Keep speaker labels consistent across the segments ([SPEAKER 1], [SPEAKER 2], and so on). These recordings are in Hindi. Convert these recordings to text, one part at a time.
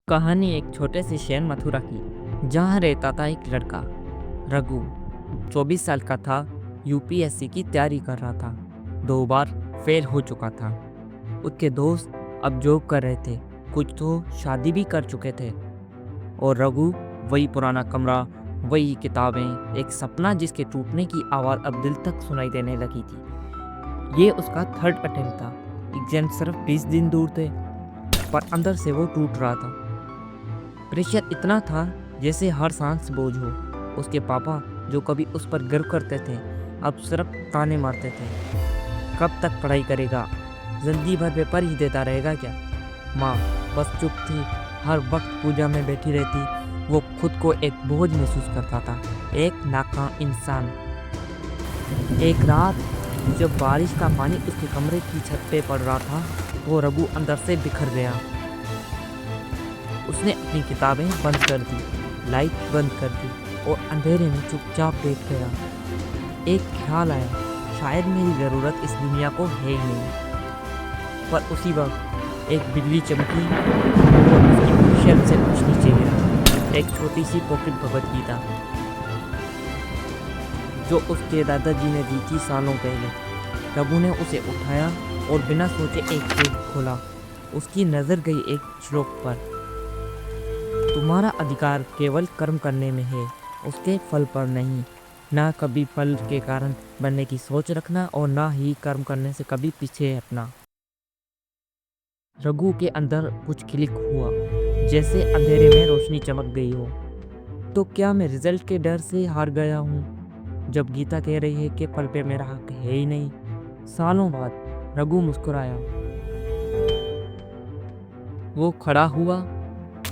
[SPEAKER 1] कहानी एक छोटे से शहर मथुरा की, जहाँ रहता था एक लड़का रघु। 24 साल का था। यूपीएससी की तैयारी कर रहा था। 2 बार फेल हो चुका था। उसके दोस्त अब जॉब कर रहे थे, कुछ तो शादी भी कर चुके थे। और रघु, वही पुराना कमरा, वही किताबें, एक सपना जिसके टूटने की आवाज़ अब दिल तक सुनाई देने लगी थी। ये उसका थर्ड अटेम्प्ट था। एग्जाम सिर्फ 20 दिन दूर थे, पर अंदर से वो टूट रहा था। प्रेशर इतना था जैसे हर सांस बोझ हो। उसके पापा, जो कभी उस पर गर्व करते थे, अब सिर्फ ताने मारते थे। कब तक पढ़ाई करेगा? जिंदगी भर पेपर ही देता रहेगा क्या? माँ बस चुप थी, हर वक्त पूजा में बैठी रहती। वो खुद को एक बोझ महसूस करता था, एक नाकाम इंसान। एक रात जब बारिश का पानी उसके कमरे की छत पे पड़ रहा था, तो रघु अंदर से बिखर गया। उसने अपनी किताबें बंद कर दी, लाइट बंद कर दी और अंधेरे में चुपचाप बैठ गया। एक ख्याल आया, शायद मेरी ज़रूरत इस दुनिया को है ही नहीं। पर उसी वक्त एक बिजली चमकी और उसकी शेल्फ से कुछ नीचे गिरा। एक छोटी सी पॉकेट भगवत गीता, जो उसके दादाजी ने दी थी सालों पहले। रघु ने उसे उठाया और बिना सोचे एक पेज खोला। उसकी नज़र गई एक श्लोक पर, तुम्हारा अधिकार केवल कर्म करने में है, उसके फल पर नहीं। ना कभी फल के कारण बनने की सोच रखना और ना ही कर्म करने से कभी पीछे हटना। रघु के अंदर कुछ क्लिक हुआ, जैसे अंधेरे में रोशनी चमक गई हो। तो क्या मैं रिजल्ट के डर से हार गया हूँ, जब गीता कह रही है कि फल पे मेरा हक है ही नहीं? सालों बाद रघु मुस्कुराया। वो खड़ा हुआ,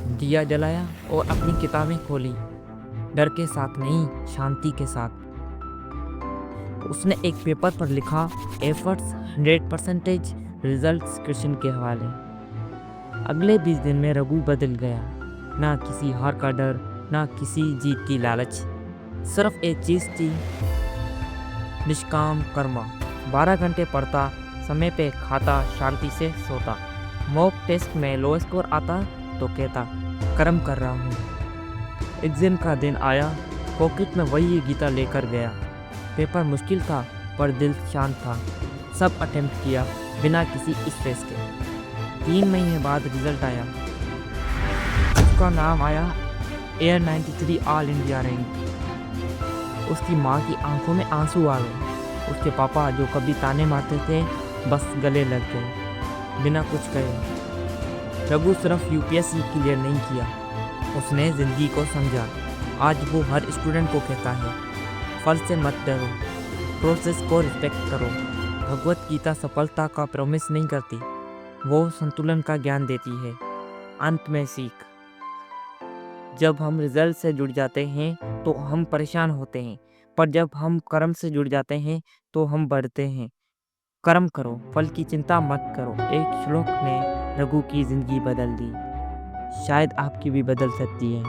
[SPEAKER 1] दिया जलाया और अपनी किताबें खोली। डर के साथ नहीं, शांति के साथ। उसने एक पेपर पर लिखा, एफर्ट्स 100%, रिजल्ट्स कृष्ण के हवाले। अगले 20 दिन में रघु बदल गया। ना किसी हार का डर, ना किसी जीत की लालच। सिर्फ एक चीज़ थी, निष्काम कर्म। 12 घंटे पढ़ता, समय पे खाता, शांति से सोता। मॉक टेस्ट में लो स्कोर आता तो कहता, कर्म कर रहा हूँ। एग्जाम का दिन आया, पॉकेट में वही गीता लेकर गया। पेपर मुश्किल था, पर दिल शांत था। सब अटेम्प्ट किया बिना किसी स्ट्रेस के। 3 महीने बाद रिजल्ट आया। उसका नाम आया एयर 93 ऑल इंडिया रैंक। उसकी माँ की आंखों में आंसू आ गए। उसके पापा, जो कभी ताने मारते थे, बस गले लग गए बिना कुछ कहे। रघु सिर्फ यूपीएससी क्लियर नहीं किया, उसने ज़िंदगी को समझा। आज वो हर स्टूडेंट को कहता है, फल से मत डरो, प्रोसेस को रिस्पेक्ट करो। भगवत गीता सफलता का प्रॉमिस नहीं करती, वो संतुलन का ज्ञान देती है। अंत में सीख, जब हम रिजल्ट से जुड़ जाते हैं तो हम परेशान होते हैं, पर जब हम कर्म से जुड़ जाते हैं तो हम बढ़ते हैं। कर्म करो, फल की चिंता मत करो। एक श्लोक ने रघु की जिंदगी बदल दी। शायद आपकी भी बदल सकती है।